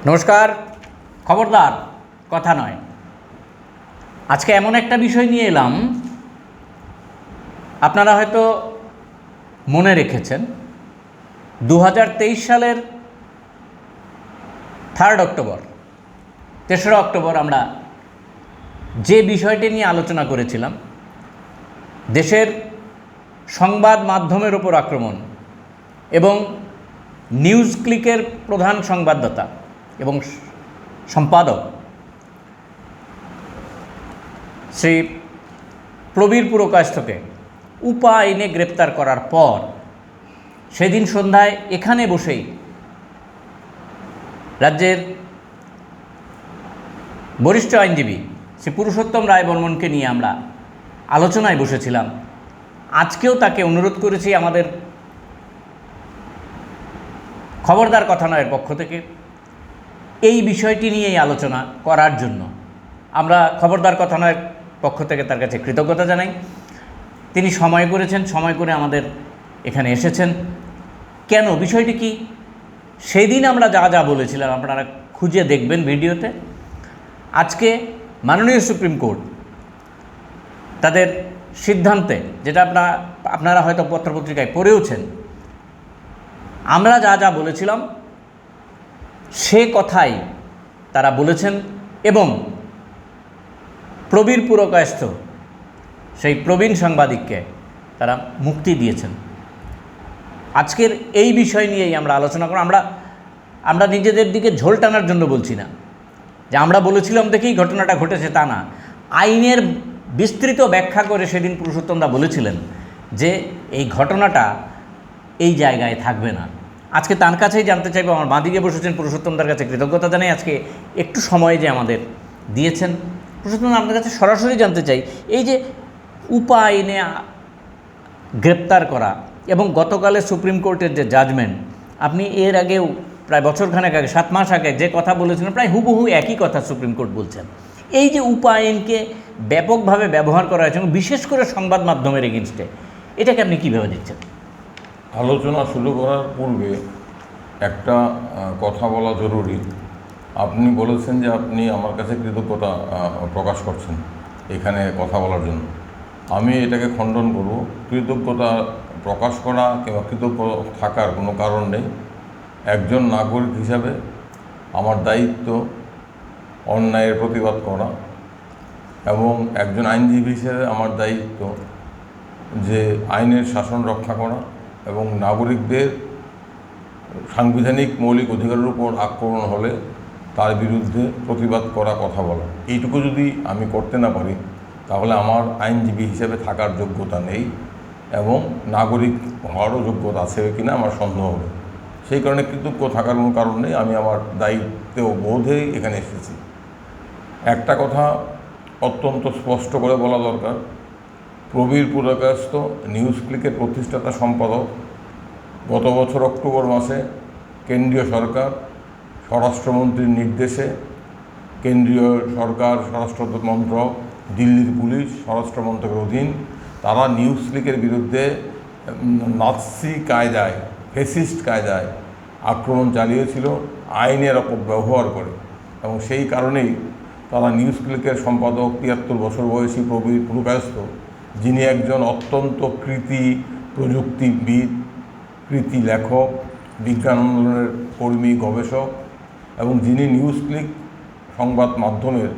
নমস্কার। খবরদার কথা নয়, আজকে এমন একটা বিষয় নিয়ে এলাম, আপনারা হয়তো মনে রেখেছেন 2023 সালের 3 অক্টোবর 3রা অক্টোবর আমরা যে বিষয়টি নিয়ে আলোচনা করেছিলাম, দেশের সংবাদ মাধ্যমের ওপর আক্রমণ এবং নিউজ ক্লিকের প্রধান সংবাদদাতা এবং সম্পাদক শ্রী প্রবীর পুরকায়স্থকে উপা আইনে গ্রেপ্তার করার পর সেদিন সন্ধ্যায় এখানে বসেই রাজ্যের বরিষ্ঠ আইনজীবী শ্রী পুরুষোত্তম রায় বর্মনকে নিয়ে আমরা আলোচনায় বসেছিলাম। আজকেও তাকে অনুরোধ করেছি আমাদের খবরদার কথা নয়ের পক্ষ থেকে এই বিষয়টি নিয়েই আলোচনা করার জন্য। আমরা খবরদার কথা নয়ের পক্ষ থেকে তার কাছে কৃতজ্ঞতা জানাই। তিনি সময় করেছেন, সময় করে আমাদের এখানে এসেছেন। কেন, বিষয়টি কি, সেদিন আমরা যা যা বলেছিলাম আপনারা খুঁজে দেখবেন ভিডিওতে। আজকে মাননীয় সুপ্রিম কোর্ট তাদের সিদ্ধান্তে, যেটা আপনারা হয়তো পত্রপত্রিকায় পড়েওছেন, আমরা যা যা বলেছিলাম সে কথাই তারা বলেছেন এবং প্রবীর পুরকায়স্থ সেই প্রবীণ সাংবাদিককে তারা মুক্তি দিয়েছেন। আজকের এই বিষয় নিয়েই আমরা আলোচনা করব। আমরা নিজেদের দিকে ঝোল টানার জন্য বলছি না, যে আমরা বলেছিলাম দেখেই ঘটনাটা ঘটেছে তা না। আইনের বিস্তৃত ব্যাখ্যা করে সেদিন পুরুষোত্তমদা বলেছিলেন যে এই ঘটনাটা এই জায়গায় থাকবে না। আজকে তার কাছেই জানতে চাইব, আমার বাঁদিকে বসেছেন পুরুষোত্তমদার কাছে কৃতজ্ঞতা জানাই আজকে একটু সময় যে আমাদের দিয়েছেন। পুরুষোত্তম, আপনার কাছে সরাসরি জানতে চাই, এই যে উপা আইনে গ্রেপ্তার করা এবং গতকালে সুপ্রিম কোর্টের যে জাজমেন্ট, আপনি এর আগেও প্রায় বছরখানেক আগে, 7 মাস আগে যে কথা বলেছিলেন, প্রায় হুবহু একই কথা সুপ্রিম কোর্ট বলছেন। এই যে উপা আইনকে ব্যাপকভাবে ব্যবহার করা হয়েছে এবং বিশেষ করে সংবাদ মাধ্যমের এগেনস্টে, এটাকে আপনি কীভাবে দেখছেন? আলোচনা শুরু করার পূর্বে একটা কথা বলা জরুরি। আপনি বলেছেন যে আপনি আমার কাছে কৃতজ্ঞতা প্রকাশ করছেন এখানে কথা বলার জন্য। আমি এটাকে খণ্ডন করব। কৃতজ্ঞতা প্রকাশ করা কিংবা কৃতজ্ঞ থাকার কোনো কারণ নেই। একজন নাগরিক হিসাবে আমার দায়িত্ব অন্যায়ের প্রতিবাদ করা, এবং একজন আইনজীবী হিসেবে আমার দায়িত্ব যে আইনের শাসন রক্ষা করা এবং নাগরিকদের সাংবিধানিক মৌলিক অধিকারের উপর আক্রমণ হলে তার বিরুদ্ধে প্রতিবাদ করা, কথা বলা। এইটুকু যদি আমি করতে না পারি তাহলে আমার আইনজীবী হিসেবে থাকার যোগ্যতা নেই এবং নাগরিক হওয়ারও যোগ্যতা আছে কিনা আমার সন্দেহ হবে। সেই কারণে কৃতজ্ঞ থাকার কোনো কারণ নেই। আমি আমার দায়িত্ব বোধেই এখানে এসেছি। একটা কথা অত্যন্ত স্পষ্ট করে বলা দরকার, প্রবীর পুরকায়স্থ নিউজ ক্লিকের প্রতিষ্ঠাতা সম্পাদক গত বছর অক্টোবর মাসে কেন্দ্রীয় সরকার স্বরাষ্ট্রমন্ত্রীর নির্দেশে, কেন্দ্রীয় সরকার স্বরাষ্ট্র মন্ত্রক, দিল্লির পুলিশ স্বরাষ্ট্র মন্ত্রকের অধীন, তারা নিউজ ক্লিকের বিরুদ্ধে নাৎসি কায়দায়, ফেসিস্ট কায়দায় আক্রমণ চালিয়েছিল আইনের অপব্যবহার করে। এবং সেই কারণেই তারা নিউজ ক্লিকের সম্পাদক 73 বছর বয়সী প্রবীর পুরকায়স্থ, যিনি একজন অত্যন্ত কৃতি প্রযুক্তিবিদ, কৃতি লেখক, বিজ্ঞান আন্দোলনের কর্মী, গবেষক, এবং যিনি নিউজ ক্লিক সংবাদ মাধ্যমের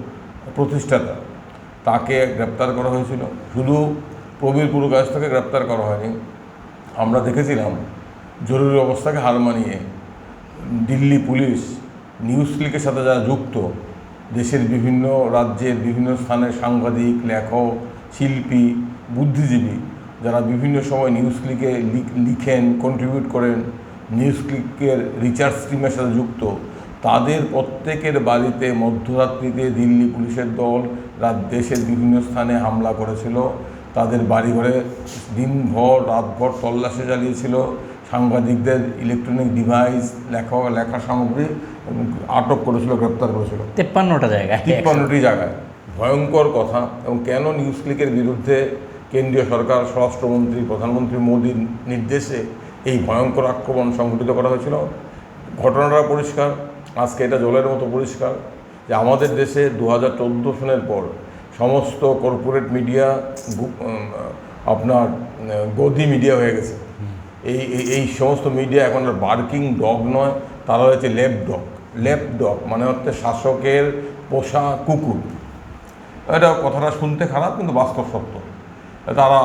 প্রতিষ্ঠাতা, তাকে গ্রেপ্তার করা হয়েছিল। শুধু প্রবীর পুরকায়স্থকে গ্রেপ্তার করা হয়নি, আমরা দেখেছিলাম জরুরি অবস্থাকে হার মানিয়ে দিল্লি পুলিশ নিউজ ক্লিকের সাথে যারা যুক্ত, দেশের বিভিন্ন রাজ্যের বিভিন্ন স্থানের সাংবাদিক, লেখক, শিল্পী, বুদ্ধিজীবী, যারা বিভিন্ন সময় নিউজ ক্লিকে লিখেন, কন্ট্রিবিউট করেন, নিউজ ক্লিকের রিচার্জ টিমের সাথে যুক্ত, তাদের প্রত্যেকের বাড়িতে মধ্যরাত্রিতে দিল্লি পুলিশের দল দেশের বিভিন্ন স্থানে হামলা করেছিল। তাদের বাড়িঘরে দিনভর রাতভর তল্লাশি চালিয়েছিল, সাংবাদিকদের ইলেকট্রনিক ডিভাইস, লেখা সামগ্রী আটক করেছিল, গ্রেপ্তার করেছিল 53টি জায়গায়। ভয়ঙ্কর কথা। এবং কেন নিউজ ক্লিকের বিরুদ্ধে কেন্দ্রীয় সরকার, স্বরাষ্ট্রমন্ত্রী, প্রধানমন্ত্রী মোদীর নির্দেশে এই ভয়ঙ্কর আক্রমণ সংঘটিত করা হয়েছিল? ঘটনাটা পরিষ্কার। আজকে এটা জলের মতো পরিষ্কার যে আমাদের দেশে 2014 সনের পর সমস্ত কর্পোরেট মিডিয়া আপনার গদি মিডিয়া হয়ে গেছে। এই সমস্ত মিডিয়া এখন আর বার্কিং ডগ নয়, তারা হয়েছে লেপ ডগ মানে হচ্ছে শাসকের পোষা কুকুর। এটা কথাটা শুনতে খারাপ কিন্তু বাস্তব সত্য। তারা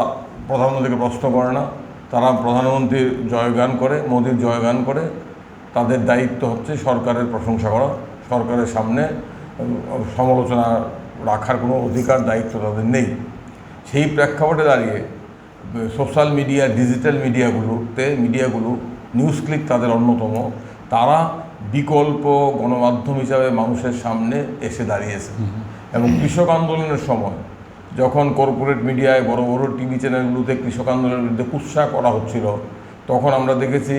প্রধানমন্ত্রীকে প্রশ্ন করে না, তারা প্রধানমন্ত্রীর জয়গান করে, মোদির জয়গান করে। তাদের দায়িত্ব হচ্ছে সরকারের প্রশংসা করা, সরকারের সামনে সমালোচনা রাখার কোনো অধিকার দায়িত্ব তাদের নেই। সেই প্রেক্ষাপটে দাঁড়িয়ে সোশ্যাল মিডিয়া, ডিজিটাল মিডিয়াগুলো নিউজ ক্লিক তাদের অন্যতম, তারা বিকল্প গণমাধ্যম হিসাবে মানুষের সামনে এসে দাঁড়িয়েছে। এবং কৃষক আন্দোলনের সময় যখন কর্পোরেট মিডিয়ায় বড় বড় টিভি চ্যানেলগুলোতে কৃষক আন্দোলনের বিরুদ্ধে কুৎসা করা হচ্ছিল, তখন আমরা দেখেছি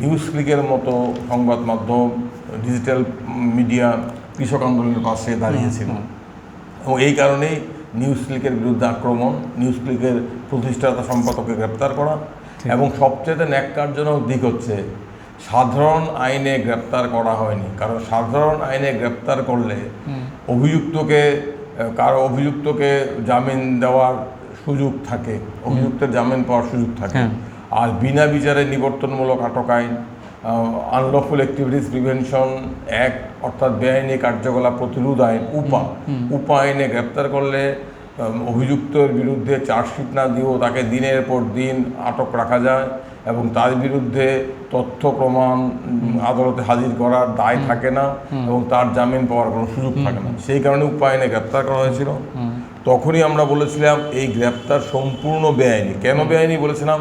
নিউজ ক্লিকের মতো সংবাদ মাধ্যম, ডিজিটাল মিডিয়া কৃষক আন্দোলনের পাশে দাঁড়িয়েছিল। এবং এই কারণেই নিউজ ক্লিকের বিরুদ্ধে আক্রমণ, নিউজ ক্লিকের প্রতিষ্ঠাতা সম্পাদককে গ্রেপ্তার করা। এবং সবচেয়ে ন্যাক্কারজনক দিক হচ্ছে সাধারণ আইনে গ্রেপ্তার করা হয়নি। কারণ সাধারণ আইনে গ্রেপ্তার করলে অভিযুক্তকে জামিন দেওয়ার সুযোগ থাকে, অভিযুক্তের জামিন পাওয়ার সুযোগ থাকে। আর বিনা বিচারে নিবর্তনমূলক আটক আইন, আনলফুল অ্যাক্টিভিটিস প্রিভেনশন অ্যাক্ট অর্থাৎ বেআইনি কার্যকলাপ প্রতিরোধ আইন, উপা আইনে গ্রেপ্তার করলে অভিযুক্তের বিরুদ্ধে চার্জশিট না দিয়েও তাকে দিনের পর দিন আটক রাখা যায় এবং তার বিরুদ্ধে তথ্য প্রমাণ আদালতে হাজির করার দায় থাকে না এবং তার জামিন পাওয়ার কোনো সুযোগ থাকে না। সেই কারণে উপা আইনে গ্রেপ্তার করা হয়েছিল। তখনই আমরা বলেছিলাম এই গ্রেপ্তার সম্পূর্ণ বেআইনি। কেন বেআইনি বলেছিলাম?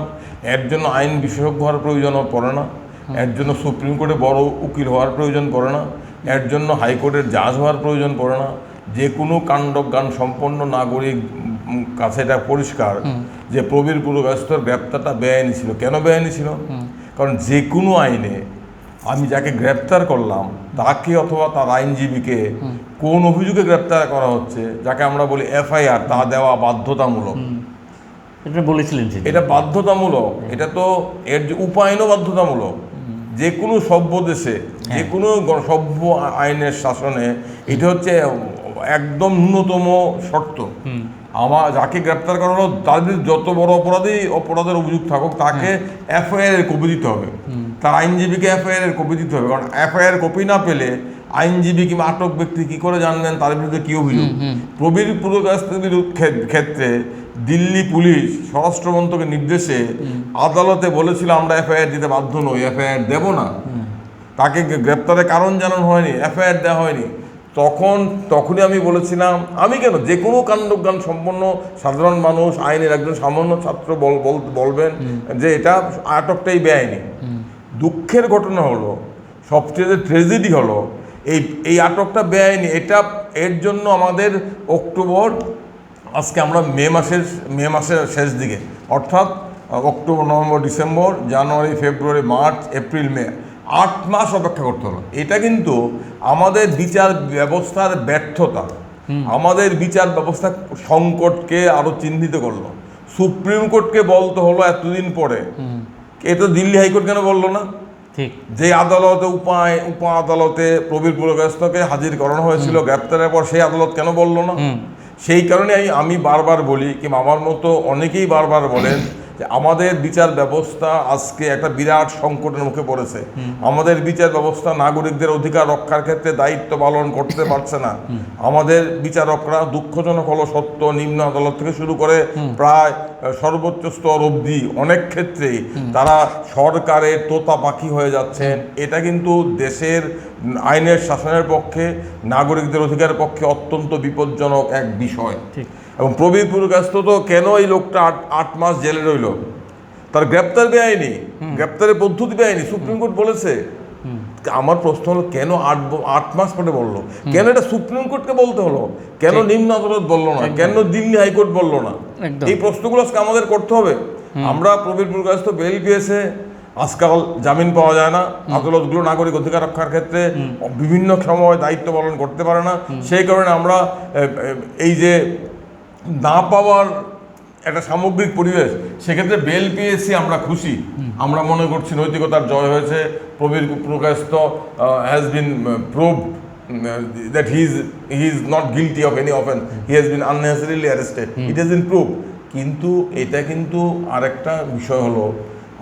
এর জন্য আইন বিশেষজ্ঞ হওয়ার প্রয়োজনও পড়ে না, এর জন্য সুপ্রিম কোর্টে বড় উকিল হওয়ার প্রয়োজন পড়ে না, এর জন্য হাইকোর্টের জাজ হওয়ার প্রয়োজন পড়ে না। যে কোনো কাণ্ডজ্ঞান সম্পন্ন নাগরিক কাছে এটা পরিষ্কার যে প্রবীর পুরকায়স্থর গ্রেপ্তারটা বেআইনি ছিল। কেন বেআইনি ছিল? কারণ যে কোনো আইনে আমি যাকে গ্রেপ্তার করলাম তাকে অথবা তার আইনজীবীকে কোন অভিযোগে গ্রেপ্তার করা হচ্ছে, যাকে আমরা বলি এফআইআর, তা দেওয়া বাধ্যতামূলক। এটা বলেছিলেন, এটা বাধ্যতামূলক। এটা তো এর যে উপায়নও বাধ্যতামূলক। যে কোনো সভ্য দেশে, যে কোনো সভ্য আইনের শাসনে এটা হচ্ছে একদম ন্যূনতম শর্ত। যাকে গ্রেপ্তার করা হলো তার বিরুদ্ধে যত বড় অপরাধের অভিযোগ থাকুক তাকে এফআইআর কপি দিতে হবে, তার আইনজীবীকে এফআইআর কপি দিতে হবে। কারণ এফআইআর কপি না পেলে আইনজীবী কিংবা আটক ব্যক্তি কি করে জানবেন তার বিরুদ্ধে কী অভিযোগ? প্রবীর পুরকায়স্থের ক্ষেত্রে দিল্লি পুলিশ স্বরাষ্ট্র মন্ত্রকের নির্দেশে আদালতে বলেছিল আমরা এফআইআর দিতে বাধ্য নই, এফআইআর দেব না। তাকে গ্রেপ্তারের কারণ জানানো হয়নি, এফআইআর দেওয়া হয়নি। তখনই আমি বলেছিলাম, আমি কেন, যে কোনো কাণ্ডজ্ঞান সম্পন্ন সাধারণ মানুষ, আইনের একজন সামান্য ছাত্র বলবেন যে এটা আটকটাই বেআইনি। দুঃখের ঘটনা হলো, সবচেয়ে ট্র্যাজেডি হলো এই আটকটা বেআইনি। এর জন্য আমাদের অক্টোবর, আজকে আমরা মে মাসের শেষ দিকে, অর্থাৎ অক্টোবর, নভেম্বর, ডিসেম্বর, জানুয়ারি, ফেব্রুয়ারি, মার্চ, এপ্রিল, মে, 8 মাস অপেক্ষা করতে হলো। এটা কিন্তু আমাদের বিচার ব্যবস্থার ব্যর্থতা, আমাদের বিচার ব্যবস্থা সংকটকে আরো চিহ্নিত করলো। সুপ্রিম কোর্টকে বলতে হলো এতদিন পরে, এটা দিল্লি হাইকোর্ট কেন বললো না? ঠিক, যে আদালতে উপা আদালতে প্রবীর পুরকায়স্থকে হাজির করানো হয়েছিল গ্রেপ্তারের পর, সেই আদালত কেন বললো না? সেই কারণে আমি বারবার বলি, কিংবা আমার মতো অনেকেই বারবার বলেন যে আমাদের বিচার ব্যবস্থা আজকে একটা বিরাট সংকটের মুখে পড়েছে। আমাদের বিচার ব্যবস্থা নাগরিকদের অধিকার রক্ষার ক্ষেত্রে দায়িত্ব পালন করতে পারছে না। আমাদের বিচারকরা, দুঃখজনক হলো সত্য, নিম্ন আদালত থেকে শুরু করে প্রায় সর্বোচ্চ স্তর অবধি অনেক ক্ষেত্রেই তারা সরকারের তোতা পাখি হয়ে যাচ্ছেন। এটা কিন্তু দেশের আইনের শাসনের পক্ষে, নাগরিকদের অধিকারের পক্ষে অত্যন্ত বিপজ্জনক এক বিষয়। এবং প্রবীর পুরকায়স্থ তো কেন এই লোকটা 8 মাস জেলে রইল? তার গ্রেপ্তার বেআইনি, গ্রেপ্তারের পদ্ধতি বেআইনি, সুপ্রিম কোর্ট বলেছে। আমার প্রশ্ন হলো, কেন 8 মাস পরে বললো? কেন এটা সুপ্রিম কোর্টকে বলতে হলো? কেন নিম্ন আদালত বললো না? কেন দিল্লি হাইকোর্ট বললো না? এই প্রশ্নগুলো আজকে আমাদের করতে হবে। আমরা প্রবীর পুরকায়স্থ বেল পেয়েছে, আজকাল জামিন পাওয়া যায় না, আদালতগুলো নাগরিক অধিকার রক্ষার ক্ষেত্রে বিভিন্ন সময় দায়িত্ব পালন করতে পারে না। সেই কারণে আমরা এই যে না পাওয়ার একটা সামগ্রিক পরিবেশ, সেক্ষেত্রে বেল পেয়েছি আমরা খুশি, আমরা মনে করছি নৈতিকতার জয় হয়েছে, প্রবীর প্রকাশিত has been proved that he is not guilty of any offense, he has been unnecessarily arrested, it has been proved. কিন্তু এটা কিন্তু আরেকটা বিষয় হলো,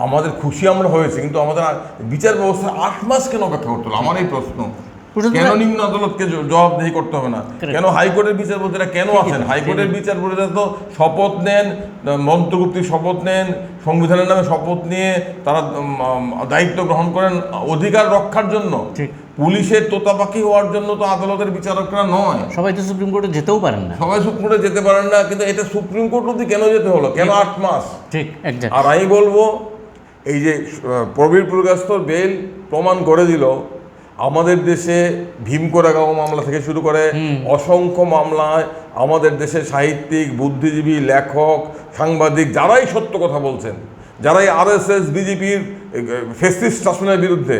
আমাদের খুশি আমরা হয়েছে, কিন্তু আমাদের বিচার ব্যবস্থা 8 মাস কেন অপেক্ষা করতে হলো? আমার এই প্রশ্ন, কেন নিম্ন আদালতকে জবাবদিহি করতে হবে না? কেন হাইকোর্টের বিচারপতিরা কেন আছেন? হাইকোর্টের বিচারপতিরা তো শপথ নেন, মন্ত্রগুপ্তির শপথ নেন, সংবিধানের নামে শপথ নিয়ে তারা দায়িত্ব গ্রহণ করেন অধিকার রক্ষার জন্য। পুলিশের তোতাপাখি হওয়ার জন্য তো আদালতের বিচারকরা নয়। সবাই তো সুপ্রিম কোর্টে যেতেও পারেন না, সবাই সুপ্রিম কোর্টে যেতে পারেন না, কিন্তু এটা সুপ্রিম কোর্ট অবধি কেন যেতে হলো? কেন 8 মাস? ঠিক, আর আমি বলবো, এই যে প্রবীর প্রকাশিত বেল প্রমাণ করে দিল, আমাদের দেশে ভীমকোরাগাঁও মামলা থেকে শুরু করে অসংখ্য মামলায় আমাদের দেশের সাহিত্যিক, বুদ্ধিজীবী, লেখক, সাংবাদিক যারাই সত্য কথা বলছেন, যারাই RSS বিজেপির ফ্যাসিস্ট শাসনের বিরুদ্ধে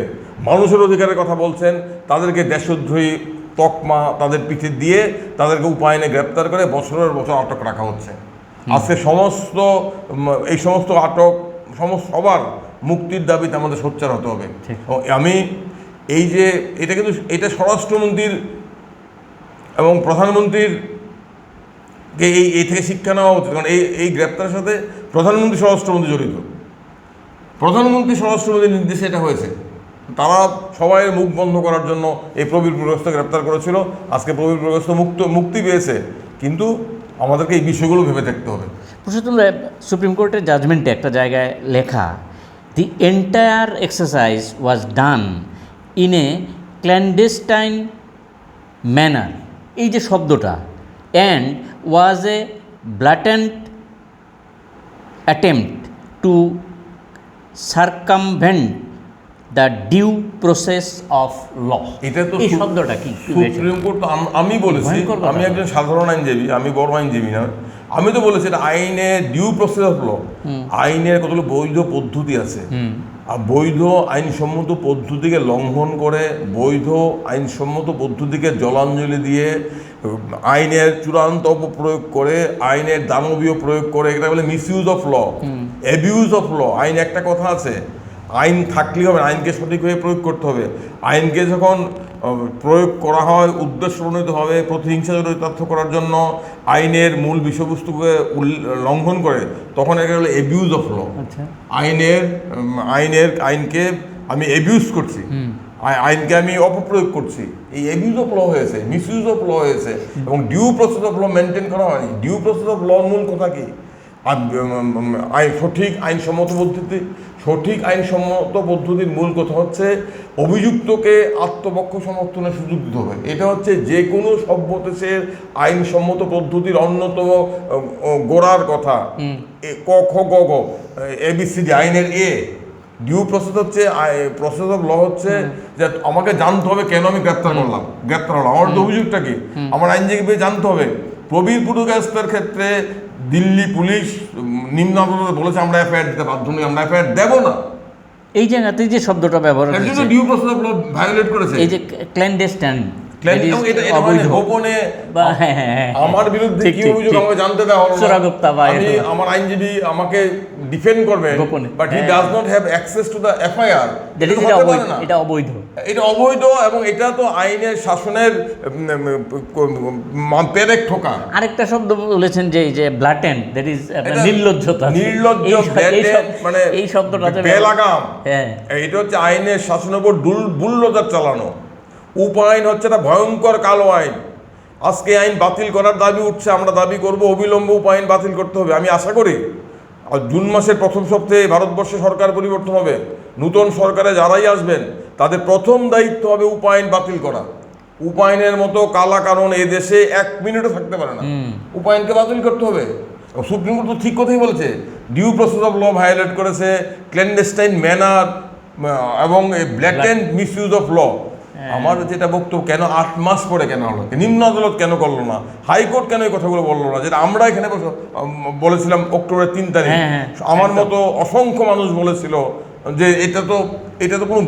মানুষের অধিকারের কথা বলছেন, তাদেরকে দেশদ্রোহী তকমা তাদের পিঠে দিয়ে তাদেরকে উপায়নে গ্রেপ্তার করে বছরের বছর আটক রাখা হচ্ছে। আজকে এই সমস্ত আটক সবার মুক্তির দাবিতে আমাদের সোচ্চার হতে হবে। আমি এই যে এটা স্বরাষ্ট্রমন্ত্রীর এবং প্রধানমন্ত্রীর এই থেকে শিক্ষা নেওয়া উচিত, কারণ এই গ্রেপ্তারের সাথে প্রধানমন্ত্রী স্বরাষ্ট্রমন্ত্রী জড়িত। প্রধানমন্ত্রী স্বরাষ্ট্রমন্ত্রীর নির্দেশে এটা হয়েছে। তারা সবাই মুখ বন্ধ করার জন্য এই প্রবীর প্রকাশকে গ্রেপ্তার করেছিল। আজকে প্রবীর প্রকাশ মুক্তি পেয়েছে, কিন্তু আমাদেরকে এই বিষয়গুলো ভেবে দেখতে হবে। সুপ্রিম কোর্টের জাজমেন্টে একটা জায়গায় লেখা, the entire exercise was done in a clandestine manner, এই যে শব্দটা, and was a blatant attempt to circumvent the due process of law. এটা তো এই শব্দটা কি সুপ্রিম কোর্ট, আমি বলেছি, আমি একজন সাধারণ আইনজীবী, আমি বড় আইনজীবী না, আমি তো বলেছি এটা আইনের ডিউ প্রসেস অফ ল। আইনের কতগুলো বৈধ পদ্ধতি আছে, আর বৈধ আইনসম্মত পদ্ধতিকে লঙ্ঘন করে, বৈধ আইনসম্মত পদ্ধতিকে জলাঞ্জলি দিয়ে, আইনের চূড়ান্ত অপপ্রয়োগ করে, আইনের দানবীয় প্রয়োগ করে, এটা বলে misuse of law, abuse of law. আইন একটা কথা আছে, আইন থাকলেই হবে, আইনকে সঠিকভাবে প্রয়োগ করতে হবে। আইনকে যখন প্রয়োগ করা হয় উদ্দেশ্যপ্রণোদিতভাবে প্রতিহিংসা চরিতার্থ করার জন্য, আইনের মূল বিষয়বস্তুকে লঙ্ঘন করে, তখন এটা হলো অ্যাবিউজ অফ ল। আইনকে আমি অ্যাবিউজ করছি, আইনকে আমি অপপ্রয়োগ করছি, এই অ্যাবিউজ অফ ল হয়েছে, মিসইউজ অফ ল হয়েছে, এবং due process of law maintain করা হয়নি। ডিউ প্রসেস অফ লর মূল কথা কি? সঠিক আইনসম্মত পদ্ধতির মূল কথা হচ্ছে অভিযুক্তকে আত্মপক্ষ সমর্থনের সুযোগ দিতে হবে। এটা হচ্ছে যে কোনো সভ্য দেশের আইনসম্মত পদ্ধতির অন্যতম গোড়ার কথা। ক খ গ ঘ ABCD, আইনের ডিউ প্রসেস হচ্ছে, প্রসেস অফ ল হচ্ছে যে আমাকে জানতে হবে কেন আমি গ্রেপ্তার হলাম। আমার তো অভিযোগটা কি, আমার আইনজীবীকে জানতে হবে। প্রবীর পুরকায়স্থের ক্ষেত্রে দিল্লি পুলিশ নিম্ন আদালতে বলেছে আমরা এফআইআর দিতে বাধ্য নই, আমরা এফআইআর দেব না। এই জায়গাতে যে শব্দটা ব্যবহার করেছে, due process of law violate করেছে। এই যে ক্ল্যান্ডেস্টাইন, আমার বিরুদ্ধে কি অভিযোগ আমাকে জানতে দেওয়া হলো না, আমার আইনজীবী আমাকে ডিফেন্ড করবে, but he does not have access to the FIR. এটা অবৈধ, এটা অবৈধ, এবং এটা তো আইনের শাসনের পেরেক ঠোকা। আরেকটা শব্দ বলেছেন যে ব্ল্যাটেন্ট, দ্যাট ইজ নির্লজ্জতা, মানে এই শব্দটা বেলাগাম। এটা হচ্ছে আইনের শাসনের উপর বুল্ডোজার চালানো। উপাইন হচ্ছে একটা ভয়ঙ্কর কালো আইন। আজকে আইন বাতিল করার দাবি উঠছে, আমরা দাবি করব অবিলম্বে উপাইন বাতিল করতে হবে। আমি আশা করি জুন মাসের প্রথম সপ্তাহে ভারতবর্ষে সরকার পরিবর্তন হবে, নতুন সরকারে যারাই আসবেন তাদের প্রথম দায়িত্ব হবে উপাইন বাতিল করা। উপাইনের মতো কালা কানুন এই দেশে 1 মিনিটও থাকতে পারে না, উপাইনকে বাতিল করতে হবে। সুপ্রিম কোর্ট তো ঠিক কথাই বলেছে, due process of law violate করেছে, ক্ল্যান্ডেস্টাইন ম্যানার এবং ব্ল্যাটেন্ট মিসইউজ অফ ল। আমার যেটা বক্তব্য, কেন 8 মাস পরে কেন হলো, নিম্ন আদালত কেন করলো না, হাইকোর্ট কেন এই কথাগুলো বললো না, যেটা আমরা এখানে বলেছিলাম অক্টোবরের 3 তারিখ। আমার মতো অসংখ্য মানুষ বলেছিল যে এটা তো কোনো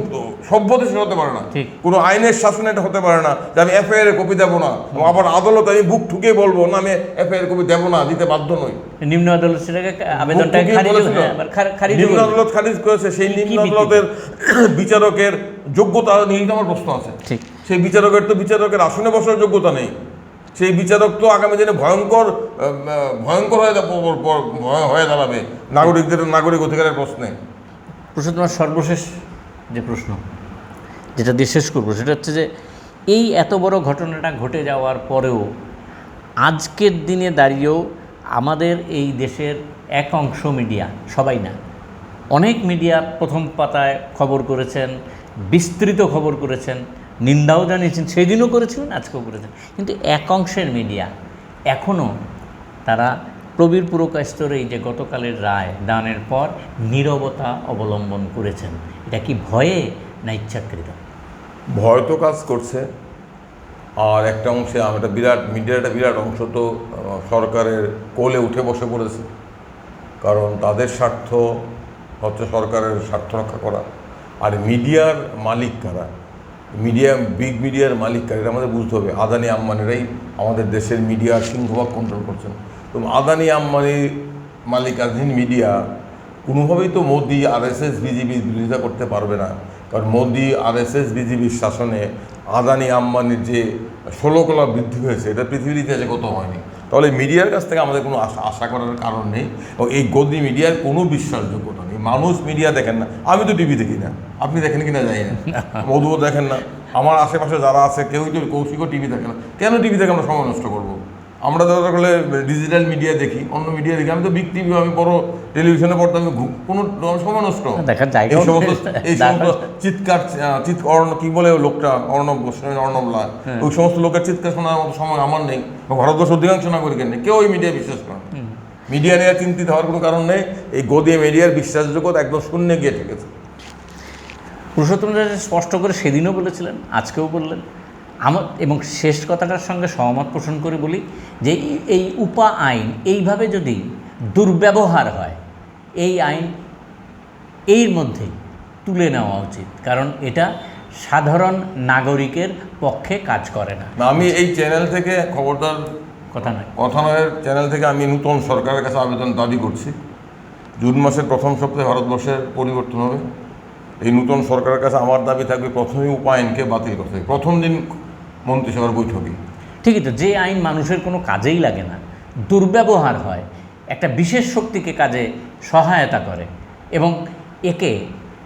সভ্য দেশে হতে পারে না, ঠিক। কোনো আইনের শাসনে এটা হতে পারে না যে আমি এফআইআর কপি দেবো না, আবার আদালত আমি বুক ঠুকে বলবো না আমি এফআইআর কপি দেবো না, দিতে বাধ্য নই। নিম্ন আদালত সেটাকে আবেদনটা মুক্তি খারিজ বলেছিল। খারিজ নিম্ন আদালত খারিজ করেছে, সেই কি নিম্ন ভিত্তিতে? আদালতের বিচারকের যোগ্যতা নিয়েই তো আমার প্রশ্ন আছে। ঠিক। সেই বিচারকের আসনে বসার যোগ্যতা নেই। সেই বিচারক তো আগামী দিনে ভয়ঙ্কর হয়ে দাঁড়াবে নাগরিক অধিকারের প্রশ্নে। প্রশ্ন তোমার সর্বশেষ যে প্রশ্ন যেটা দিয়ে শেষ করবো সেটা হচ্ছে যে এই এত বড় ঘটনাটা ঘটে যাওয়ার পরেও আজকের দিনে দাঁড়িয়েও আমাদের এই দেশের এক অংশ মিডিয়া, সবাই না, অনেক মিডিয়া প্রথম পাতায় খবর করেছেন, বিস্তৃত খবর করেছেন, নিন্দাও জানিয়েছেন, সেই দিনও করেছিলেন, আজকেও করেছেন, কিন্তু এক অংশের মিডিয়া এখনও তারা প্রবীর পুরকায়স্থর এই যে গতকালের রায় দানের পর নীরবতা অবলম্বন করেছেন। এটা কি ভয়ে না ইচ্ছাকৃত? ভয় তো কাজ করছে, আর একটা অংশে একটা মিডিয়ার একটা বিরাট অংশ তো সরকারের কোলে উঠে বসে পড়েছে, কারণ তাদের স্বার্থ হচ্ছে সরকারের স্বার্থ রক্ষা করা। আর মিডিয়ার মালিক কারা, বিগ মিডিয়ার মালিক কারা, এটা আমাদের বুঝতে হবে। আদানি আম্বানিরাই আমাদের দেশের মিডিয়ার সিংহভাগ কন্ট্রোল করছেন। তো আদানি আম্বানি মালিকাধীন মিডিয়া কোনোভাবেই তো মোদি আরএসএস বিজেপির বিরোধিতা করতে পারবে না, কারণ মোদি আরএসএস বিজেপির শাসনে আদানি আম্বানির যে 16 কলা বৃদ্ধি হয়েছে এটা পৃথিবীর ইতিহাসে কত হয়নি। তাহলে মিডিয়ার কাছ থেকে আমাদের কোনো আশা করার কারণ নেই, এবং এই গদি মিডিয়ার কোনো বিশ্বাসযোগ্যতা নেই। মানুষ মিডিয়া দেখেন না, আমি তো টিভি দেখি না, আপনি দেখেন কি না জানি না, মধুও দেখেন না, আমার আশেপাশে যারা আছে কেউই তো কৌশিকও টিভি দেখে না। কেন টিভি দেখে আমরা সময় নষ্ট করবো? আমরা দরকার হলে ডিজিটাল মিডিয়া দেখি, অন্য মিডিয়া দেখি। আমি তো বিগ টিভি, আমি বড় টেলিভিশনে পড়তাম, আমি কোনো সময় নষ্ট। দেখার জায়গা এই সমস্ত চিৎকার কি বলে লোকটা অর্ণব গোস্বামী, অর্ণবলা, ওই সমস্ত লোকের চিৎকার শোনার মতো সময় আমার নেই, ভারতবর্ষ অধিকাংশ নাগরিকের নেই, কেউ ওই মিডিয়া বিশ্বাস করে না। মিডিয়া নিয়ে চিন্তিত হওয়ার কোনো কারণ নেই। এই গদিয়ে মিডিয়ার বিশ্বাসযোগ্যতা একদম শূন্যে গিয়ে ঠেকেছে। পুরুষোত্তম স্পষ্ট করে সেদিনও বলেছিলেন, আজকেও বললেন। এবং শেষ কথাটার সঙ্গে সহমত পোষণ করে বলি যে এই উপা আইন এইভাবে যদি দুর্ব্যবহার হয়, এই আইন এর মধ্যেই তুলে নেওয়া উচিত, কারণ এটা সাধারণ নাগরিকের পক্ষে কাজ করে না। আমি এই চ্যানেল থেকে খবরদার কথা নয় চ্যানেল থেকে আমি নতুন সরকারের কাছে আবেদন দাবি করছি, জুন মাসের প্রথম সপ্তাহে ভারতবর্ষের পরিবর্তন হবে। এই নতুন সরকারের কাছে আমার দাবি থাকবে প্রথমেই উপা আইনকে বাতিল করতে হবে, প্রথম দিন মন্ত্রিসভার বৈঠকে। ঠিকই তো, যে আইন মানুষের কোনো কাজেই লাগে না, দুর্ব্যবহার হয়, একটা বিশেষ শক্তিকে কাজে সহায়তা করে এবং একে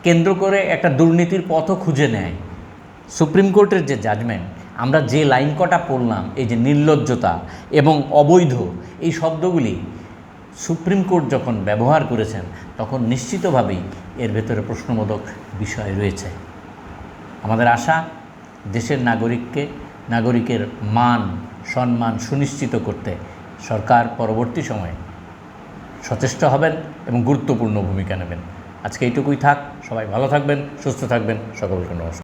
কেন্দ্র করে একটা দুর্নীতির পথও খুঁজে নেয়। সুপ্রিম কোর্টের যে জাজমেন্ট, আমরা যে লাইন কটা পড়লাম, এই যে নির্লজ্জতা এবং অবৈধ, এই শব্দগুলি সুপ্রিম কোর্ট যখন ব্যবহার করেছেন তখন নিশ্চিতভাবেই এর ভেতরে প্রশ্নবোধক বিষয় রয়েছে। আমাদের আশা দেশের নাগরিকের মান সম্মান সুনিশ্চিত করতে সরকার পরবর্তী সময়ে সচেষ্ট হবেন এবং গুরুত্বপূর্ণ ভূমিকা নেবেন। আজকে এইটুকুই থাক। সবাই ভালো থাকবেন, সুস্থ থাকবেন। সকলকে নমস্কার।